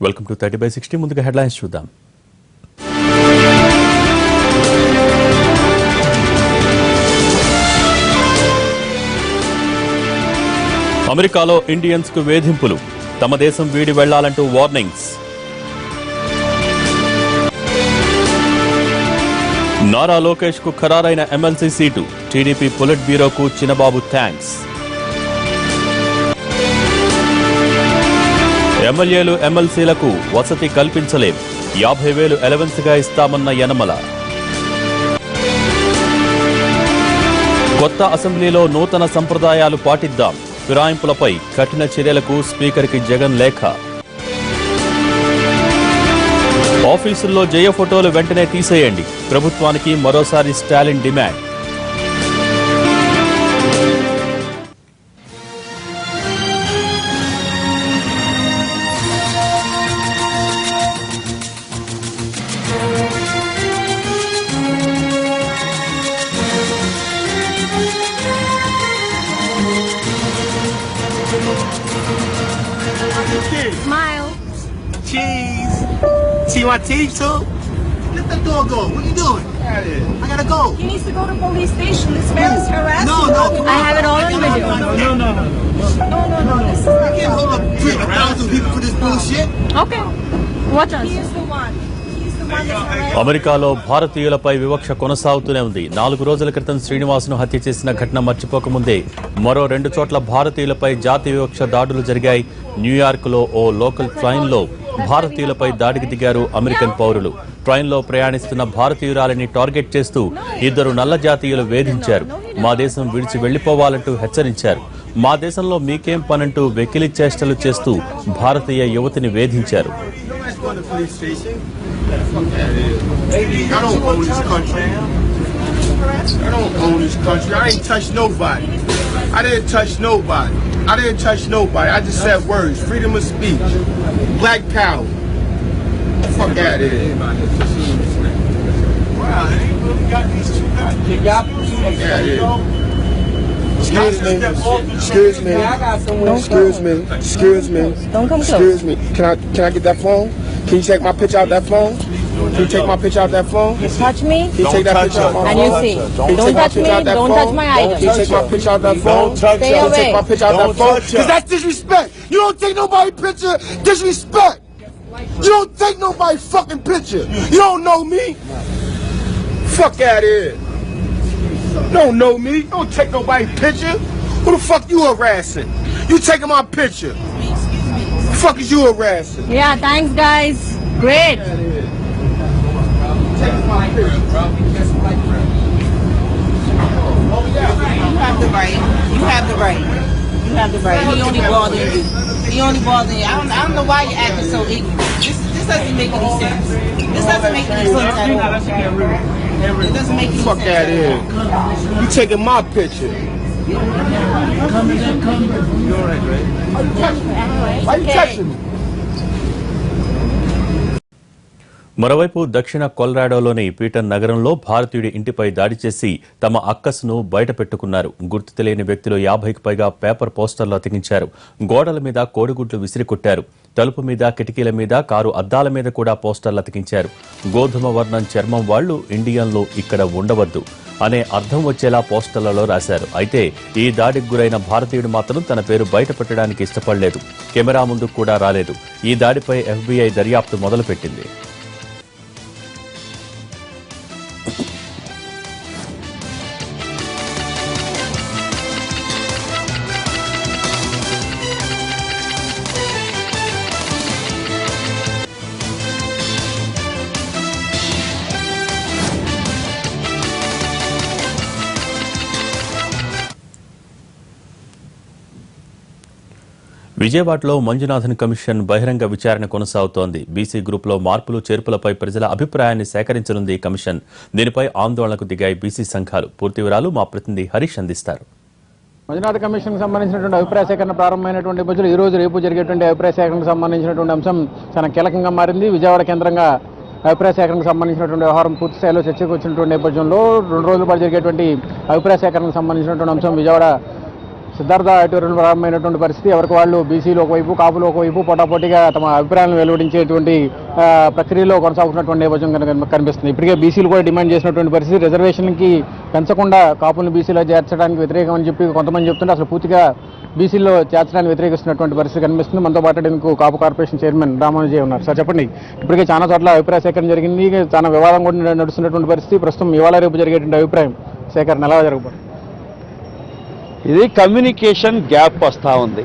Welcome to 30/60. ముందుగా headlines చూద్దాం. అమెరికాలో ఇండియన్స్ కు వేధింపులు, తమ దేశం వీడి వెళ్లాలంటూ వార్నింగ్స్. నారా లోకేష్ కు ఖరారైన ఎమ్మెల్సీ సీటు, టీడీపీ పొలిట్ బ్యూరోకు చినబాబు థ్యాంక్స్. ఎమ్మెల్యేలు ఎమ్మెల్సీలకు వసతి కల్పించలేం, 50,000 అలవెన్స్ గా ఇస్తామన్న యనమల. కొత్త అసెంబ్లీలో నూతన సంప్రదాయాలు పాటిద్దాం, ఫిరాయింపులపై కఠిన చర్యలకు స్పీకర్కి జగన్ లేఖ. ఆఫీసుల్లో జయ ఫోటోలు వెంటనే తీసేయండి, ప్రభుత్వానికి మరోసారి Stalin demand. Smile. Cheese. See my teeth too? Let the door go. What are you doing? I gotta go. He needs to go to police station. This man is harassing. No. I have it all on video. No. This is I can't hold up 1,000 people for this bullshit. okay. Watch us. He is the one. అమెరికాలో భారతీయులపై వివక్ష కొనసాగుతూనే ఉంది. 4 రోజుల క్రితం శ్రీనివాసును హత్య చేసిన ఘటన మర్చిపోకముందే మరో 2 చోట్ల భారతీయులపై జాతి వివక్ష దాడులు జరిగాయి. న్యూయార్క్లో ఓ లోకల్ ట్రైన్లో భారతీయులపై దాడికి దిగారు అమెరికన్ పౌరులు. ట్రైన్లో ప్రయాణిస్తున్న భారతీయురాలిని టార్గెట్ చేస్తూ 2 నల్ల జాతీయులు వేధించారు. మా దేశం విడిచి వెళ్లిపోవాలంటూ హెచ్చరించారు. మా దేశంలో మీకేం పనంటూ వెకిలి చేష్టలు చేస్తూ భారతీయ యువతిని వేధించారు. I don't own this country. I ain't touched nobody. I didn't touch nobody. I just said words. Freedom of speech. Black power. Fuck out of here. Wow, they really got these two guys. You got fuck out of here. Excuse me. Don't come close. Excuse me. Can I get that phone? Can you take my picture out that phone? Can you take my picture out that phone? You touch me, Can you take that picture out my phone? and you see. Don't touch me. Don't touch my Can you item. take my picture out that phone? Stay Can you away. take my picture out that phone? Because that's disrespect. You don't take nobody's picture. Disrespect. You don't take nobody's fucking picture. You don't know me. Fuck out of here. You don't know me. You don't take nobody's picture. Who the fuck you harassing? You taking my picture. The fuck is you harassing? Yeah, thanks, guys. Great. You have the right. He only bothering you. I don't know why you're acting so ignorant. This doesn't make any sense. At all. It doesn't make any Fuck sense. out of here. You taking my picture. Why you touching me? మరోవైపు దక్షిణ కొలరాడోలోని Peter నగరంలో భారతీయుడి ఇంటిపై దాడి చేసి తమ అక్కస్ను బయట పెట్టుకున్నారు. గుర్తు తెలియని వ్యక్తులు 50కి పైగా పేపర్ పోస్టర్లు అతికించారు. గోడల మీద కోడిగుడ్లు విసిరికొట్టారు. తలుపు మీద, కిటికీల మీద, కారు అద్దాల మీద కూడా పోస్టర్లు అతికించారు. గోధుమ వర్ణం చర్మం వాళ్లు ఇండియన్లు ఇక్కడ ఉండవద్దు అనే అర్థం వచ్చేలా పోస్టర్లలో రాశారు. అయితే ఈ దాడికి గురైన భారతీయుడు మాత్రం తన పేరు బయట పెట్టడానికి ఇష్టపడలేదు. కెమెరా ముందుకు కూడా రాలేదు. ఈ దాడిపై FBI దర్యాప్తు మొదలుపెట్టింది. విజయవాడలో మంజునాథన్ కమిషన్ బహిరంగ విచారణ కొనసాగుతోంది. బీసీ గ్రూపులో మార్పులు చేర్పులపై ప్రజల అభిప్రాయాన్ని సేకరించనుంది కమిషన్. దీనిపై ఆందోళనకు దిగాయి బీసీ సంఘాలు. పూర్తి వివరాలు మా ప్రతినిధి హరీష్ అందిస్తారు. మంజునాథ కమిషన్ సంబంధించినటువంటి అభిప్రాయ సేకరణ ప్రారంభమైనటువంటి బదులు ఈ రోజు రేపు జరిగేటువంటి అభిప్రాయ సేకరణకు సంబంధించినటువంటి అంశం చాలా కీలకంగా మారింది. విజయవాడ కేంద్రంగా అభిప్రాయ సేకరణకు సంబంధించినటువంటి వ్యవహారం పూర్తి స్థాయిలో చర్చకు వచ్చినటువంటి నేపథ్యంలో 2 రోజుల పాటు జరిగేటువంటి అభిప్రాయ సేకరణకు సంబంధించినటువంటి అంశం విజయవాడ సిద్ధార్థ ఆడిటోరియంలో ప్రారంభమైనటువంటి పరిస్థితి. ఎవరికి వాళ్ళు బీసీలు ఒకవైపు, కాపులు ఒకవైపు పోటాపోటీగా తమ అభిప్రాయాలను వెలువడించేటువంటి ప్రక్రియలో కొనసాగుతున్నటువంటి నేపథ్యం కనిపిస్తుంది. ఇప్పటికే బీసీలు కూడా డిమాండ్ చేసినటువంటి పరిస్థితి. రిజర్వేషన్కి పెంచకుండా కాపులను బీసీలో చేర్చడానికి వ్యతిరేకం అని చెప్పి కొంతమంది చెప్తుంటే అసలు పూర్తిగా బీసీల్లో చేర్చడానికి వ్యతిరేకిస్తున్నటువంటి పరిస్థితి కనిపిస్తుంది. మనతో మాట్లాడేందుకు కాపు కార్పొరేషన్ చైర్మన్ రామానుజయ్య ఉన్నారు. సార్ చెప్పండి, ఇప్పటికే చాలా చోట్ల అభిప్రాయ సేకరణ జరిగింది, చాలా వివాదం కూడా నడుస్తున్నటువంటి పరిస్థితి. ప్రస్తుతం ఇవాళ రేపు జరిగేటువంటి అభిప్రాయం సేకరణ ఎలా జరగబోతుంది? ఇది కమ్యూనికేషన్ గ్యాప్ వస్తూ ఉంది.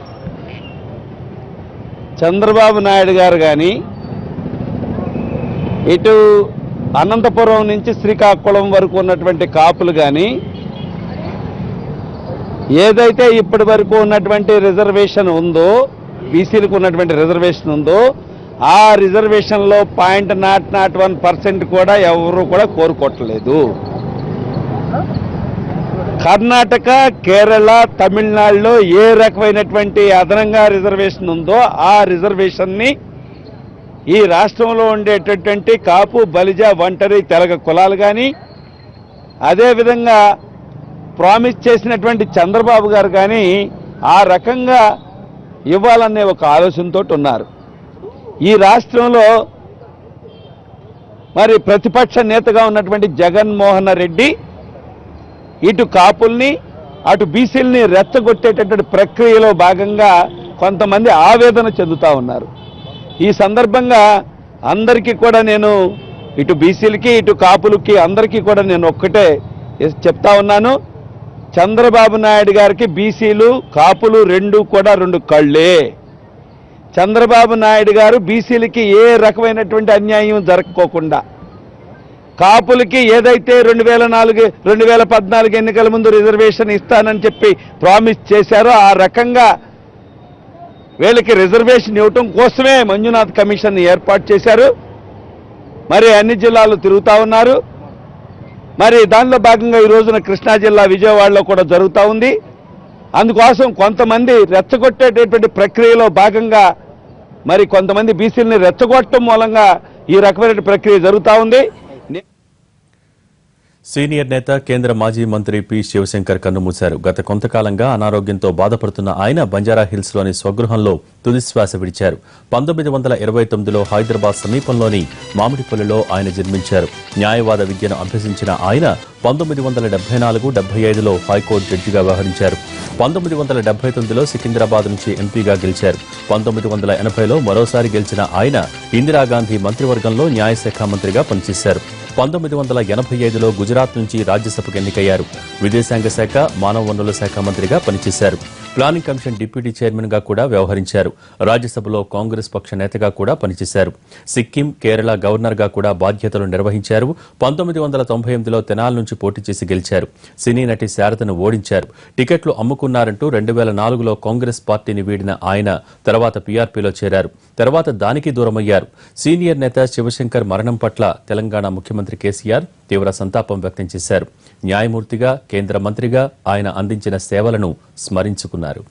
చంద్రబాబు నాయుడు గారు కానీ ఇటు అనంతపురం నుంచి శ్రీకాకుళం వరకు ఉన్నటువంటి కాపులు కానీ ఏదైతే ఇప్పటి వరకు ఉన్నటువంటి రిజర్వేషన్ ఉందో, బీసీలకు ఉన్నటువంటి రిజర్వేషన్ ఉందో, ఆ రిజర్వేషన్లో 0.001% కూడా ఎవరు కూడా కోరుకోవట్లేదు. కర్ణాటక, కేరళ, తమిళనాడులో ఏ రకమైనటువంటి అదనంగా రిజర్వేషన్ ఉందో ఆ రిజర్వేషన్ని ఈ రాష్ట్రంలో ఉండేటటువంటి కాపు, బలిజ, ఒంటరి, తెలగ కులాలు కానీ, అదేవిధంగా ప్రామిస్ చేసినటువంటి చంద్రబాబు గారు కానీ ఆ రకంగా ఇవ్వాలనే ఒక ఆలోచనతో ఉన్నారు. ఈ రాష్ట్రంలో మరి ప్రతిపక్ష నేతగా ఉన్నటువంటి జగన్మోహన్ రెడ్డి ఇటు కాపుల్ని అటు బీసీలని రెచ్చగొట్టేటటువంటి ప్రక్రియలో భాగంగా కొంతమంది ఆవేదన చెందుతూ ఉన్నారు. ఈ సందర్భంగా అందరికీ కూడా నేను ఇటు బీసీలకి ఇటు కాపులకి అందరికీ కూడా నేను ఒక్కటే చెప్తా ఉన్నాను, చంద్రబాబు నాయుడు గారికి బీసీలు కాపులు రెండు కళ్ళే. చంద్రబాబు నాయుడు గారు బీసీలకి ఏ రకమైనటువంటి అన్యాయం జరగకోకుండా, కాపులకి ఏదైతే 2014 ఎన్నికల ముందు రిజర్వేషన్ ఇస్తానని చెప్పి ప్రామిస్ చేశారో ఆ రకంగా వీళ్ళకి రిజర్వేషన్ ఇవ్వటం కోసమే మంజునాథ్ కమిషన్ ఏర్పాటు చేశారు. మరి అన్ని జిల్లాలు తిరుగుతూ ఉన్నారు. మరి దానిలో భాగంగా ఈ రోజున కృష్ణా జిల్లా విజయవాడలో కూడా జరుగుతూ ఉంది. అందుకోసం కొంతమంది రెచ్చగొట్టేటటువంటి ప్రక్రియలో భాగంగా మరి కొంతమంది బీసీలని రెచ్చగొట్టడం మూలంగా ఈ రకమైన ప్రక్రియ జరుగుతూ ఉంది. సీనియర్ నేత, కేంద్ర మాజీ మంత్రి పి శివశంకర్ కన్నుమూశారు. గత కొంతకాలంగా అనారోగ్యంతో బాధపడుతున్న ఆయన బంజారాహిల్స్లోని స్వగృహంలో తుదిశ్వాస విడిచారు. 1929లో హైదరాబాద్ సమీపంలోని మామిడిపల్లిలో ఆయన జన్మించారు. న్యాయవాద విద్యను అభ్యసించిన ఆయన 1974-75లో హైకోర్టు జడ్జిగా వ్యవహరించారు. 1979లో సికింద్రాబాద్ నుంచి ఎంపీగా గెలిచారు. 1980లో మరోసారి గెలిచిన ఆయన ఇందిరాగాంధీ మంత్రివర్గంలో న్యాయశాఖ మంత్రిగా పనిచేశారు. 1985లో గుజరాత్ నుంచి రాజ్యసభకు ఎన్నికయ్యారు. విదేశాంగ శాఖ, మానవ వనరుల శాఖ మంత్రిగా పనిచేశారు. ప్లానింగ్ కమిషన్ డిప్యూటీ చైర్మన్ గా కూడా వ్యవహరించారు. రాజ్యసభలో కాంగ్రెస్ పక్ష నేతగా కూడా పనిచేశారు. సిక్కిం, కేరళ గవర్నర్ గా కూడా బాధ్యతలు నిర్వహించారు. 1998లో తెనాలి నుంచి పోటీ చేసి గెలిచారు. సినీ నటి శారదను ఓడించారు. టికెట్లు అమ్ముకున్నారంటూ 2004లో కాంగ్రెస్ పార్టీని వీడిన ఆయన తర్వాత పీఆర్పీలో చేరారు. తర్వాత దానికి దూరమయ్యారు. సీనియర్ నేత శివశంకర్ మరణం పట్ల తెలంగాణ ముఖ్యమంత్రి కేసీఆర్ తీవ్ర సంతాపం వ్యక్తం చేశారు. న్యాయమూర్తిగా, కేంద్ర మంత్రిగా ఆయన అందించిన సేవలను స్మరించుకున్నారు.